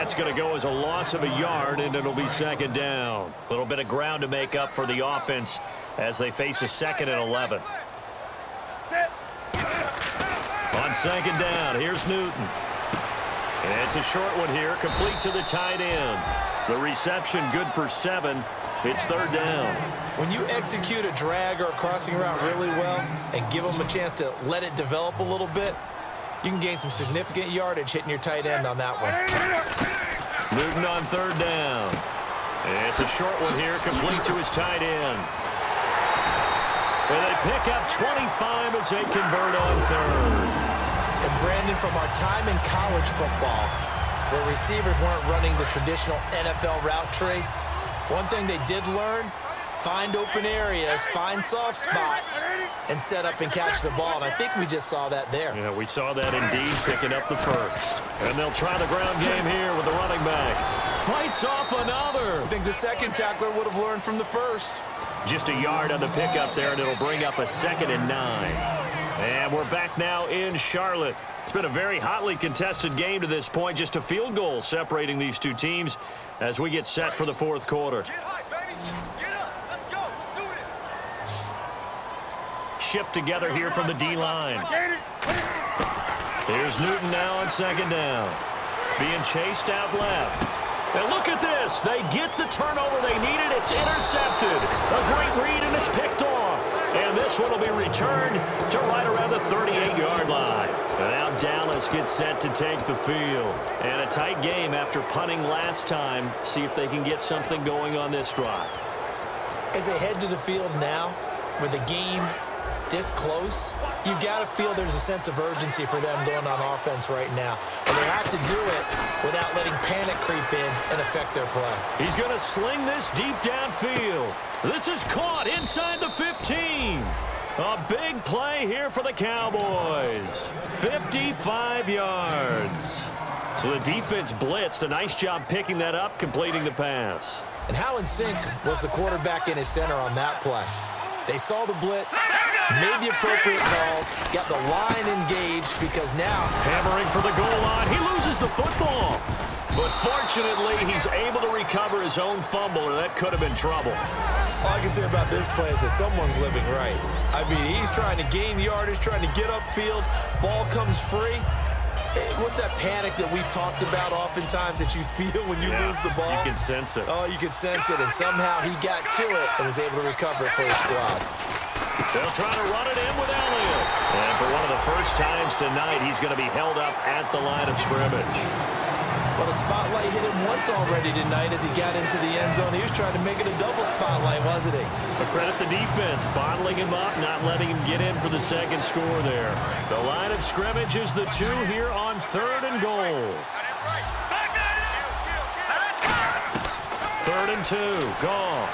That's going to go as a loss of a yard, and it'll be second down. A little bit of ground to make up for the offense as they face a 2nd and 11. On second down, here's Newton. And it's a short one here, complete to the tight end. The reception good for 7. It's 3rd down. When you execute a drag or a crossing route really well and give them a chance to let it develop a little bit, you can gain some significant yardage hitting your tight end on that one. Newton on 3rd down. And it's a short one here, complete to his tight end. And they pick up 25 as they convert on 3rd. And Brandon, from our time in college football, where receivers weren't running the traditional NFL route tree, one thing they did learn, find open areas, find soft spots, and set up and catch the ball. And I think we just saw that there. Yeah, we saw that indeed, picking up the first. And they'll try the ground game here with the running back. Fights off another. I think the second tackler would have learned from the first. Just a yard on the pickup there, and it'll bring up a 2nd and 9. And we're back now in Charlotte. It's been a very hotly contested game to this point. Just a field goal separating these two teams as we get set for the 4th quarter. Get high, baby. Get up. Let's go. Do it. Shift together here from the D-line. Here's Newton now on 2nd down. Being chased out left. And look at this. They get the turnover they needed. It's intercepted. A great read, and it's picked off. And this one will be returned to right around the 38-yard line. And now Dallas gets set to take the field. And a tight game after punting last time. See if they can get something going on this drive. As they head to the field now, with the game this close, you've got to feel there's a sense of urgency for them going on offense right now. And they have to do it without letting panic creep in and affect their play. He's going to sling this deep downfield. This is caught inside the 15. A big play here for the Cowboys. 55 yards. So the defense blitzed. A nice job picking that up, completing the pass. And how in sync was the quarterback in his center on that play? They saw the blitz, made the appropriate calls, got the line engaged, because now hammering for the goal line. He loses the football. But fortunately, he's able to recover his own fumble, or that could have been trouble. All I can say about this play is that someone's living right. I mean, he's trying to gain yardage, trying to get upfield. Ball comes free. What's that panic that we've talked about oftentimes that you feel when you lose the ball? You can sense it. Oh, you can sense it. And somehow he got to it and was able to recover it for his squad. They'll try to run it in with Elliott. And for one of the first times tonight, he's going to be held up at the line of scrimmage. But a spotlight hit him once already tonight as he got into the end zone. He was trying to make it a double spotlight, wasn't he? But credit the defense, bottling him up, not letting him get in for the second score there. The line of scrimmage is the 2 here on 3rd and goal. 3rd and 2, Goff.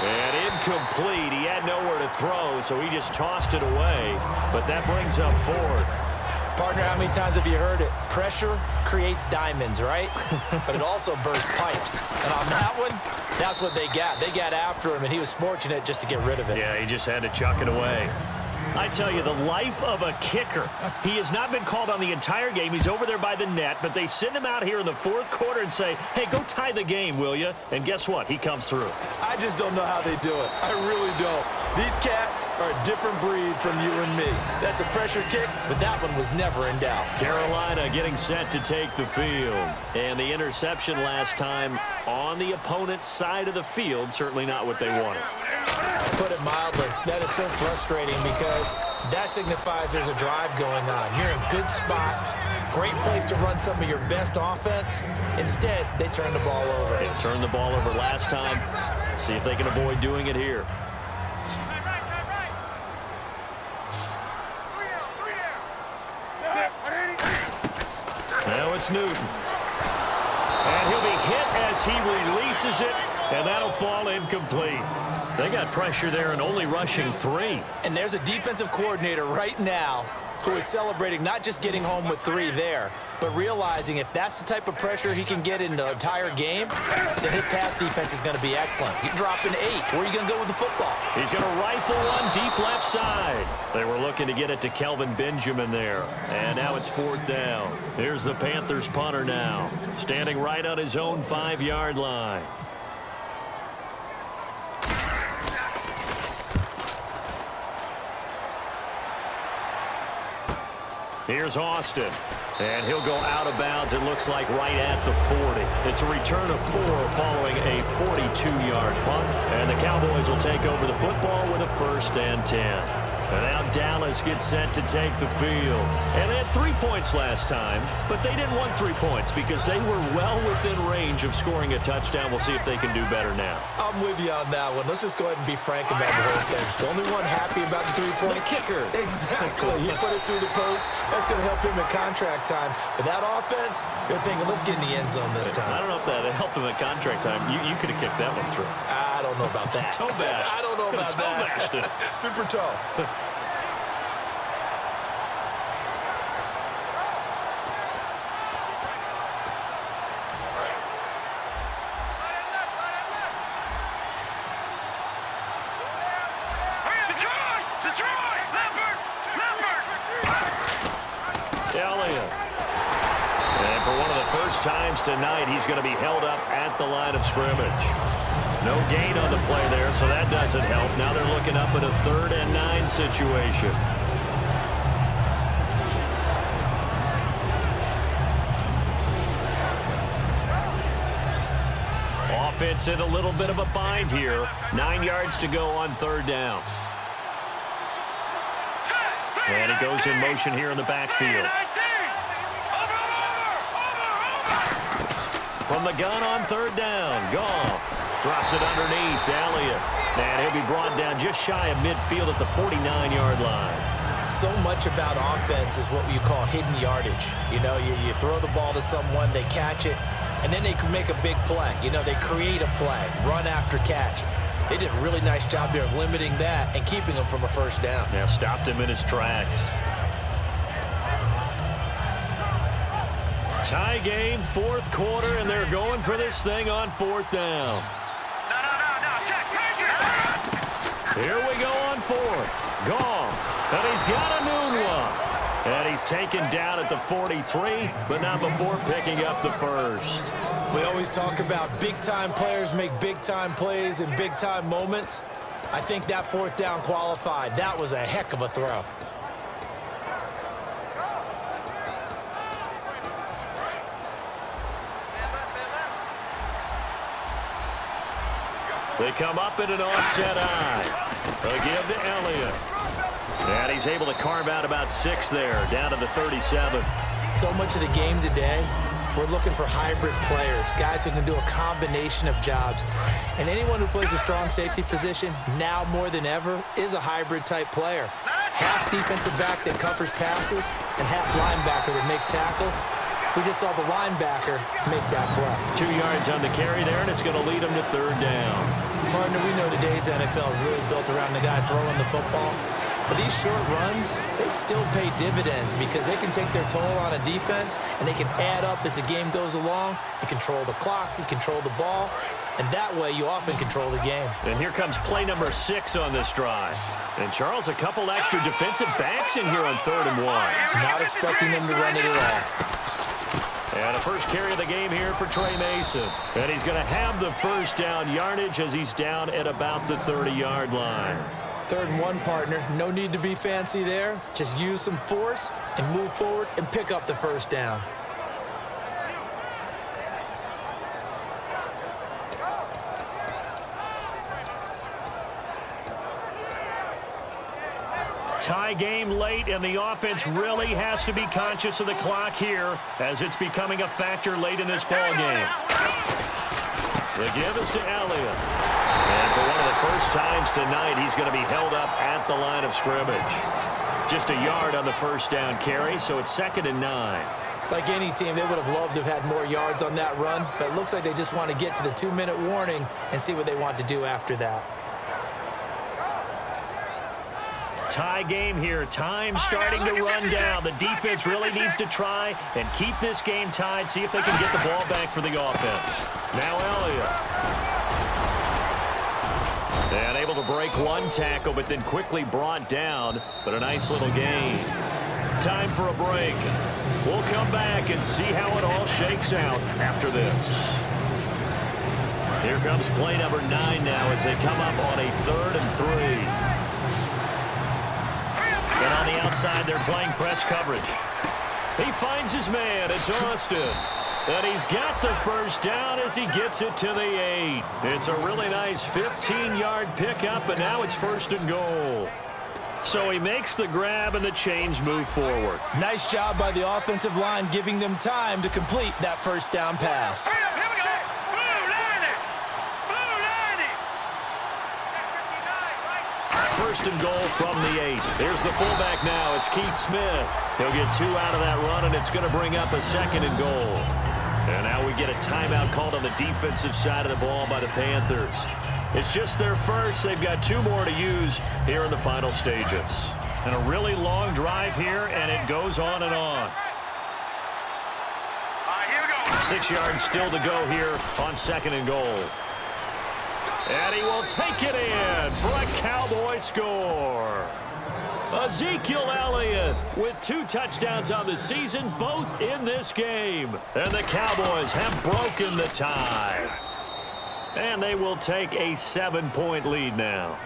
And incomplete. He had nowhere to throw, so he just tossed it away. But that brings up 4th. Partner, how many times have you heard it? Pressure creates diamonds, right? But it also bursts pipes. And on that one, that's what they got. They got after him, and he was fortunate just to get rid of it. Yeah, he just had to chuck it away. I tell you, the life of a kicker. He has not been called on the entire game. He's over there by the net, but they send him out here in the 4th quarter and say, hey, go tie the game, will you? And guess what? He comes through. I just don't know how they do it. I really don't. These cats are a different breed from you and me. That's a pressure kick, but that one was never in doubt. Carolina getting set to take the field. And the interception last time on the opponent's side of the field, certainly not what they wanted. Put it mildly, that is so frustrating because that signifies there's a drive going on. You're in a good spot, great place to run some of your best offense. Instead, they turn the ball over. They turned the ball over last time. See if they can avoid doing it here. Now it's Newton. And he'll be hit as he releases it, and that'll fall incomplete. They got pressure there and only rushing 3. And there's a defensive coordinator right now who is celebrating not just getting home with 3 there, but realizing if that's the type of pressure he can get in the entire game, then his pass defense is going to be excellent. He's dropping 8. Where are you going to go with the football? He's going to rifle one deep left side. They were looking to get it to Kelvin Benjamin there. And now it's 4th down. Here's the Panthers punter now, standing right on his own 5-yard line. Here's Austin, and he'll go out of bounds, it looks like, right at the 40. It's a return of 4 following a 42-yard punt, and the Cowboys will take over the football with a 1st and 10. And now Dallas gets set to take the field. And they had 3 points last time, but they didn't want 3 points because they were well within range of scoring a touchdown. We'll see if they can do better now. I'm with you on that one. Let's just go ahead and be frank about the whole thing. The only one happy about the 3-point kicker. Exactly. He put it through the post. That's going to help him in contract time. But that offense, you're thinking, let's get in the end zone this time. I don't know if that helped him at contract time. You could have kicked that one through. I don't know about that. Toe bash. I don't know about toe that. Bashed it. Super toe. Times tonight he's going to be held up at the line of scrimmage. No gain on the play there, so that doesn't help. Now they're looking up at a 3rd and 9 situation. Offense in a little bit of a bind here. 9 yards to go on 3rd down. And he goes in motion here in the backfield. From the gun on 3rd down, Goff drops it underneath to Elliott. And he'll be brought down just shy of midfield at the 49-yard line. So much about offense is what you call hidden yardage. You know, you throw the ball to someone, they catch it, and then they can make a big play. You know, they create a play, run after catch. They did a really nice job there of limiting that and keeping him from a 1st down. Yeah, stopped him in his tracks. Tie game, 4th quarter, and they're going for this thing on 4th down. Here we go on 4th. Goff, and he's got a noon one. And he's taken down at the 43, but not before picking up the 1st. We always talk about big-time players make big-time plays in big-time moments. I think that 4th down qualified. That was a heck of a throw. They come up in an offset eye. They'll give to Elliott. And he's able to carve out about 6 there, down to the 37. So much of the game today, we're looking for hybrid players, guys who can do a combination of jobs. And anyone who plays a strong safety position, now more than ever, is a hybrid-type player. Half defensive back that covers passes and half linebacker that makes tackles. We just saw the linebacker make that play. 2 yards on the carry there, and it's going to lead him to 3rd down. Partner, we know today's NFL is really built around the guy throwing the football. But these short runs, they still pay dividends because they can take their toll on a defense, and they can add up as the game goes along. You control the clock, you control the ball, and that way you often control the game. And here comes play number 6 on this drive. And, Charles, a couple extra defensive backs in here on 3rd and 1. Not expecting them to run it at all. And a first carry of the game here for Trey Mason. And he's going to have the 1st down yardage as he's down at about the 30-yard line. 3rd and 1, partner. No need to be fancy there. Just use some force and move forward and pick up the 1st down. Tie game late, and the offense really has to be conscious of the clock here as it's becoming a factor late in this ball game. The give is to Elliott. And for one of the first times tonight, he's going to be held up at the line of scrimmage. Just a yard on the 1st down carry, so it's 2nd and 9. Like any team, they would have loved to have had more yards on that run, but it looks like they just want to get to the 2-minute warning and see what they want to do after that. tie game here. Time starting to run down. The defense really needs to try and keep this game tied, see if they can get the ball back for the offense. Now Elliott. And able to break one tackle, but then quickly brought down. But a nice little gain. Time for a break. We'll come back and see how it all shakes out after this. Here comes play number 9 now as they come up on a 3rd and 3. And on the outside, they're playing press coverage. He finds his man. It's Austin. And he's got the first down as he gets it to the 8. It's a really nice 15-yard pickup, and now it's 1st and goal. So he makes the grab and the chains move forward. Nice job by the offensive line giving them time to complete that first down pass. Here we go. Blue 90. 1st and goal from the 8. Here's the fullback now. It's Keith Smith. He'll get 2 out of that run, and it's going to bring up a 2nd and goal. And now we get a timeout called on the defensive side of the ball by the Panthers. It's just their first. They've got 2 more to use here in the final stages. And a really long drive here, and it goes on and on. Here we go. 6 yards still to go here on 2nd and goal. And he will take it in for a Cowboy score. Ezekiel Elliott with 2 touchdowns on the season, both in this game. And the Cowboys have broken the tie. And they will take a 7-point lead now.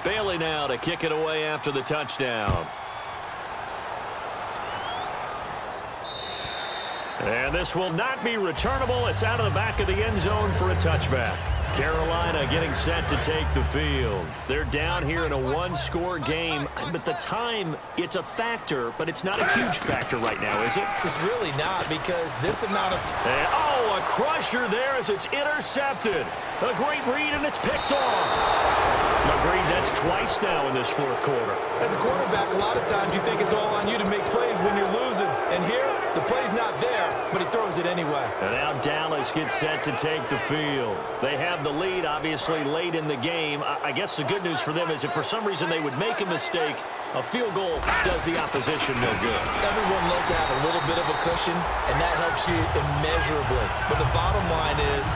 Bailey now to kick it away after the touchdown. And this will not be returnable. It's out of the back of the end zone for a touchback. Carolina getting set to take the field. They're down here in a 1-score game, but the time, it's a factor, but it's not a huge factor right now, is it? It's really not, because this amount of And, a crusher there as it's intercepted. A great read, and it's picked off. Agreed, that's twice now in this 4th quarter. As a quarterback, a lot of times you think it's all on you to make plays when you're losing. And here, the play's not there, but he throws it anyway. And now Dallas gets set to take the field. They have the lead, obviously, late in the game. I guess the good news for them is if for some reason they would make a mistake, a field goal does the opposition no good. Everyone loves to have a little bit of a cushion, and that helps you immeasurably. But the bottom line is,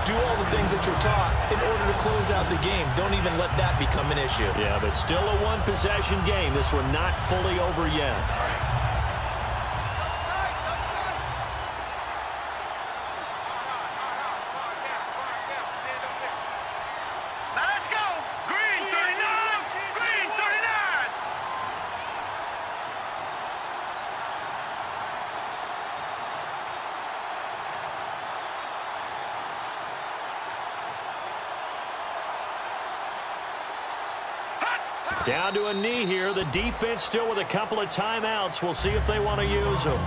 do all the things that you're taught in order to close out the game. Don't even let that become an issue. Yeah, but still a 1-possession game. This one not fully over yet. Now let's go. Green 39. Green 39. Down to a knee here. The defense still with a couple of timeouts. We'll see if they want to use them.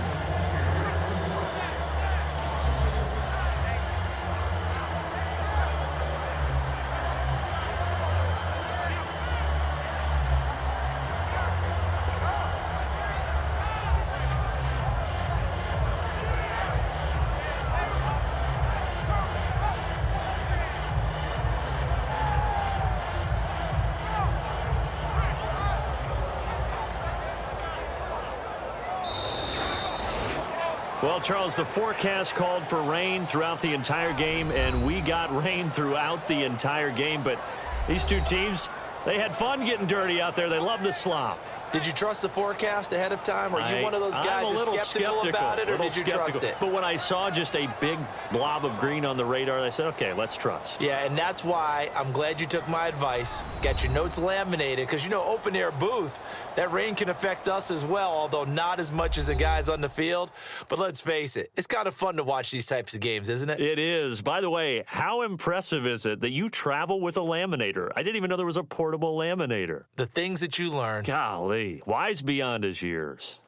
Well, Charles, the forecast called for rain throughout the entire game, and we got rain throughout the entire game. But these 2 teams, they had fun getting dirty out there. They love the slop. Did you trust the forecast ahead of time? Are you one of those guys that's skeptical about it, or did you trust it? But when I saw just a big blob of green on the radar, I said, okay, let's trust. Yeah, and that's why I'm glad you took my advice. Got your notes laminated, because, open-air booth, that rain can affect us as well, although not as much as the guys on the field. But let's face it, it's kind of fun to watch these types of games, isn't it? It is. By the way, how impressive is it that you travel with a laminator? I didn't even know there was a portable laminator. The things that you learn. Golly. Wise beyond his years.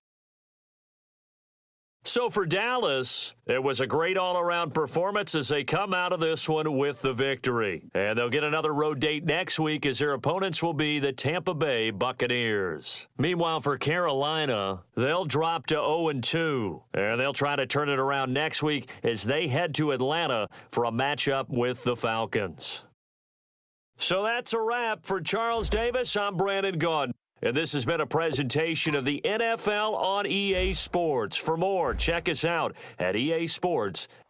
So for Dallas, it was a great all-around performance as they come out of this one with the victory. And they'll get another road date next week as their opponents will be the Tampa Bay Buccaneers. Meanwhile, for Carolina, they'll drop to 0-2. And they'll try to turn it around next week as they head to Atlanta for a matchup with the Falcons. So that's a wrap. For Charles Davis, I'm Brandon Gunn. And this has been a presentation of the NFL on EA Sports. For more, check us out at easports.com.